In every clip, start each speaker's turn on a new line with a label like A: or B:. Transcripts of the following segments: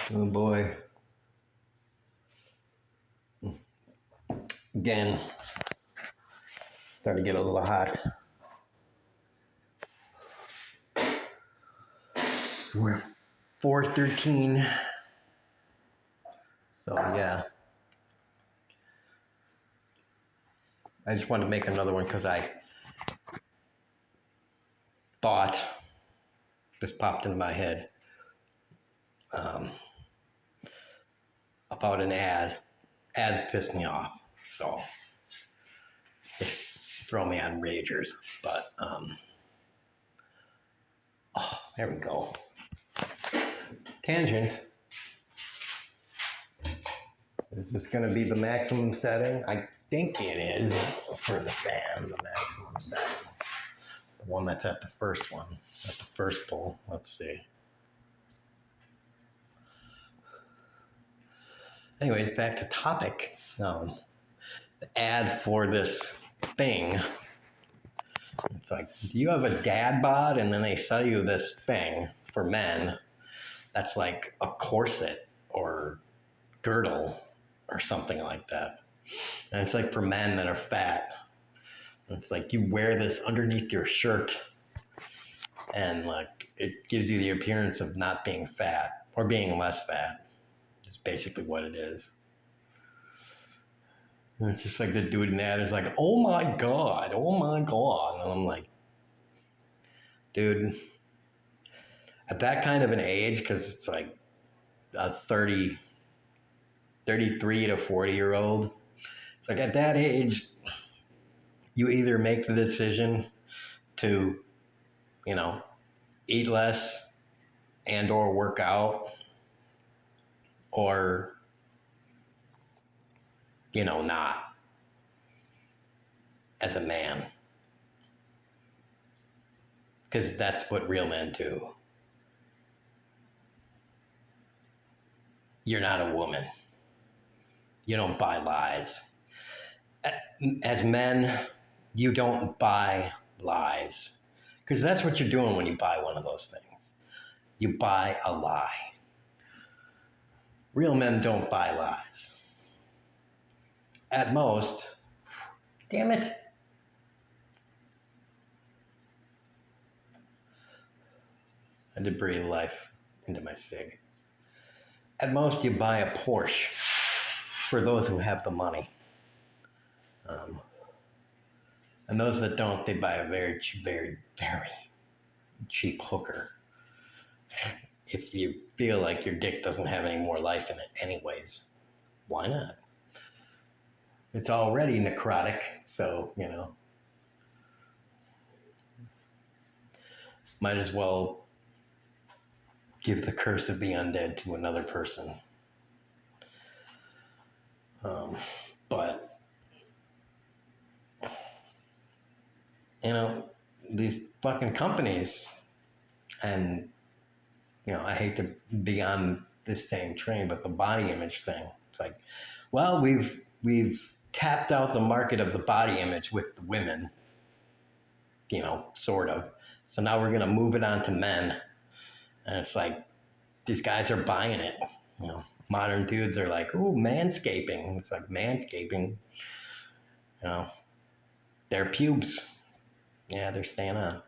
A: Oh boy. Again, starting to get a little hot. We're 4:13. So yeah. I just wanted to make another one because I thought this popped into my head about an ad. Ads piss me off. So they throw me on ragers. But there we go. Tangent. Is this going to be the maximum setting? I think it is for the fan, the maximum setting. The one that's at the first one, at the first pull. Let's see. Anyways, back to topic. The ad for this thing. It's like, do you have a dad bod? And then they sell you this thing for men that's like a corset or girdle or something like that. And it's like for men that are fat. And it's like you wear this underneath your shirt and like it gives you the appearance of not being fat or being less fat. It's basically what it is. And it's just like the dude in that is like, oh my God. And I'm like, dude, at that kind of an age, because it's like a 33 to 40-year-old, it's like at that age, you either make the decision to, eat less and or work out, or not as a man, because that's what real men do. You're not a woman. You don't buy lies. As men, you don't buy lies, because that's what you're doing when you buy one of those things. You buy a lie. Real men don't buy lies. At most, damn it. I did breathe life into my cig. At most, you buy a Porsche for those who have the money. And those that don't, they buy a very, very, very cheap hooker. If you feel like your dick doesn't have any more life in it anyways, why not? It's already necrotic, so, might as well give the curse of the undead to another person. But, these fucking companies, and, I hate to be on this same train, but the body image thing, it's like, well, we've tapped out the market of the body image with the women, sort of. So now we're going to move it on to men. And it's like, these guys are buying it. Modern dudes are like, ooh, manscaping. It's like manscaping. Their pubes. Yeah, they're staying on.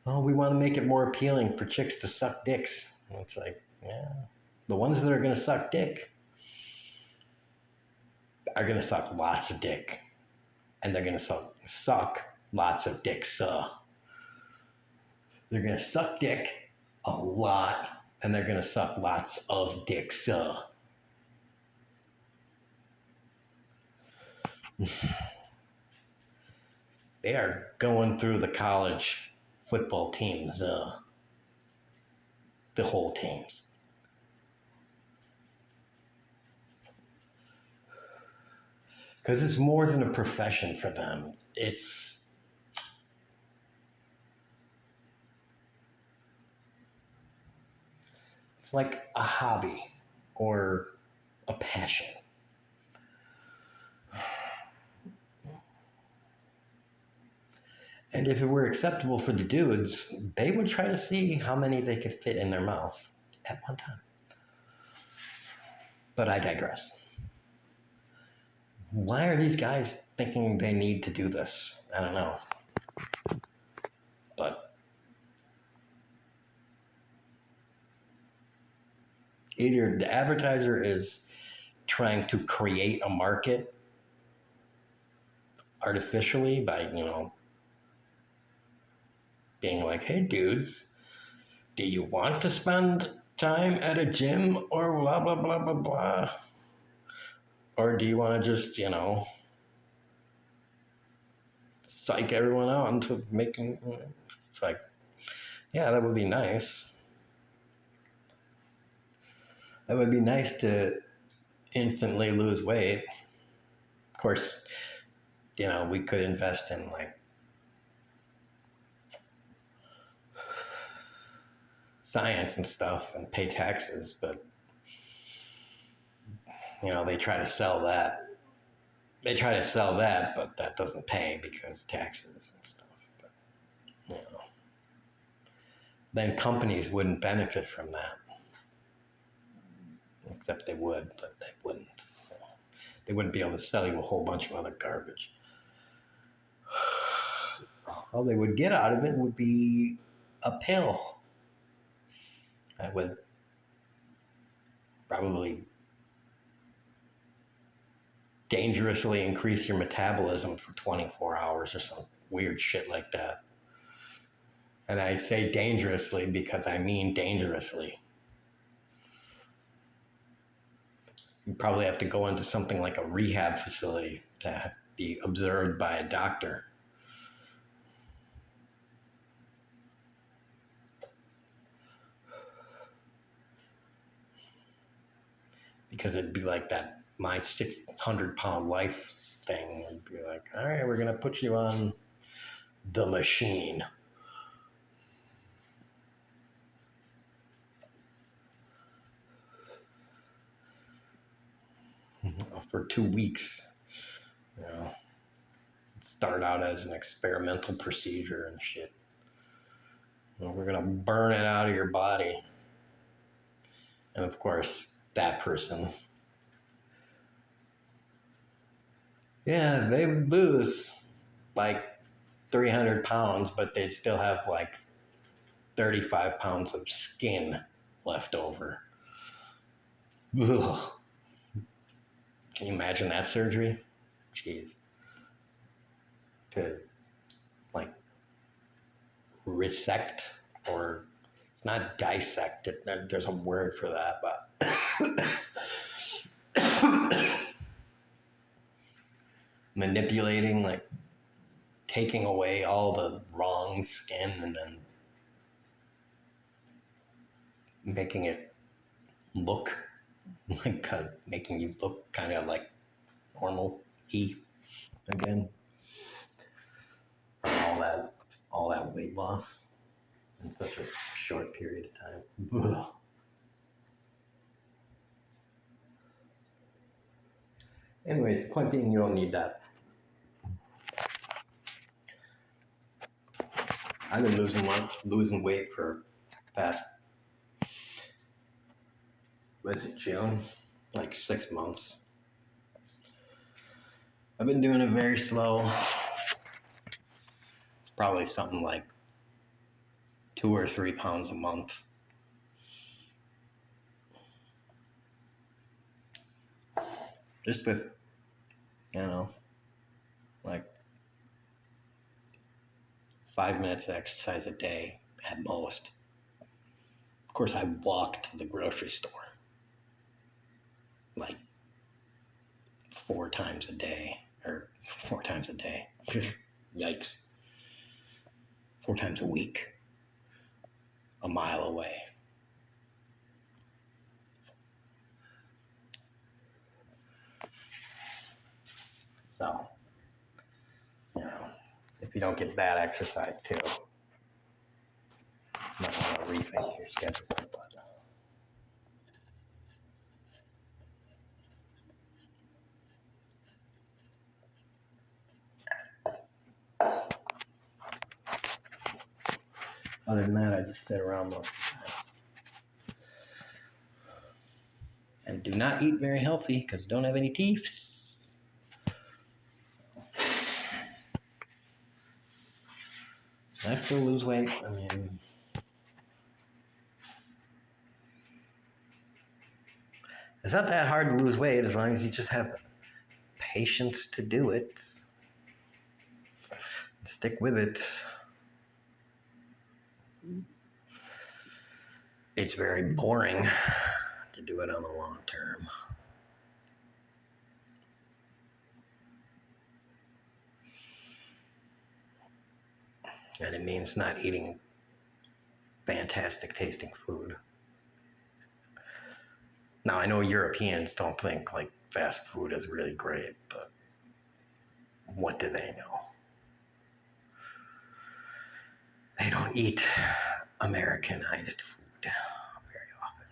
A: Oh, we want to make it more appealing for chicks to suck dicks. And it's like, yeah. The ones that are going to suck dick are going to suck lots of dick. And they're going to suck lots of dicks. They're going to suck dick a lot, and they're going to suck lots of dicks. They are going through the college football teams, the whole teams. Because it's more than a profession for them. It's like a hobby or a passion. And if it were acceptable for the dudes, they would try to see how many they could fit in their mouth at one time. But I digress. Why are these guys thinking they need to do this? I don't know. But either the advertiser is trying to create a market artificially by, being like, hey, dudes, do you want to spend time at a gym or blah, blah, blah, blah, blah? Or do you want to just, psych everyone out into making, it's like, yeah, that would be nice. That would be nice to instantly lose weight. Of course, we could invest in like science and stuff and pay taxes, but they try to sell that. They try to sell that, but that doesn't pay because taxes and stuff. But, then companies wouldn't benefit from that. Except they would, but they wouldn't. They wouldn't be able to sell you a whole bunch of other garbage. All they would get out of it would be a pill that would probably dangerously increase your metabolism for 24 hours or some weird shit like that. And I say dangerously because I mean dangerously. You probably have to go into something like a rehab facility to be observed by a doctor. Because it'd be like that, my 600-pound life thing. It'd be like, all right, we're going to put you on the machine. For 2 weeks. Start out as an experimental procedure and shit. We're going to burn it out of your body. And of course, that person, they would lose like 300 pounds, but they'd still have like 35 pounds of skin left over. Ugh. Can you imagine that surgery? Jeez. To like resect, or it's not dissect, there's a word for that, but manipulating, like taking away all the wrong skin and then making it look like making you look kind of like normal-y again. All that weight loss in such a short period of time. Ugh. Anyways, the point being, you don't need that. I've been losing weight for the past, June? Like 6 months. I've been doing it very slow. It's probably something like 2 or 3 pounds a month. Just with, like 5 minutes of exercise a day at most. Of course, I walk to the grocery store like 4 times a day. Yikes. 4 times a week, a mile away. So, if you don't get that exercise too, you might want to rethink your schedule. Other than that, I just sit around most of the time. and do not eat very healthy because don't have any teeth. I still lose weight. I mean, it's not that hard to lose weight as long as you just have patience to do it. Stick with it. It's very boring to do it on the long term. And it means not eating fantastic tasting food. Now, I know Europeans don't think like fast food is really great, but what do they know? They don't eat Americanized food very often.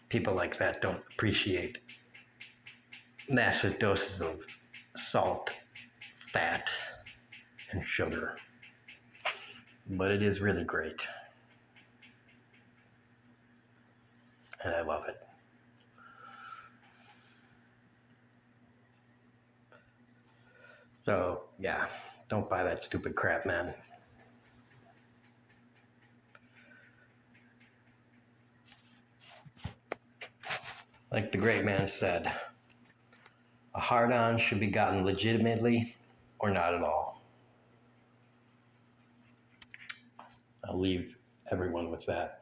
A: People like that don't appreciate massive doses of salt, fat, and sugar. But it is really great. And I love it. So, yeah, don't buy that stupid crap, man. Like the great man said, a hard-on should be gotten legitimately or not at all. I'll leave everyone with that.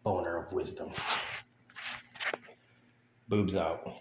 A: Boner of wisdom. Boobs out.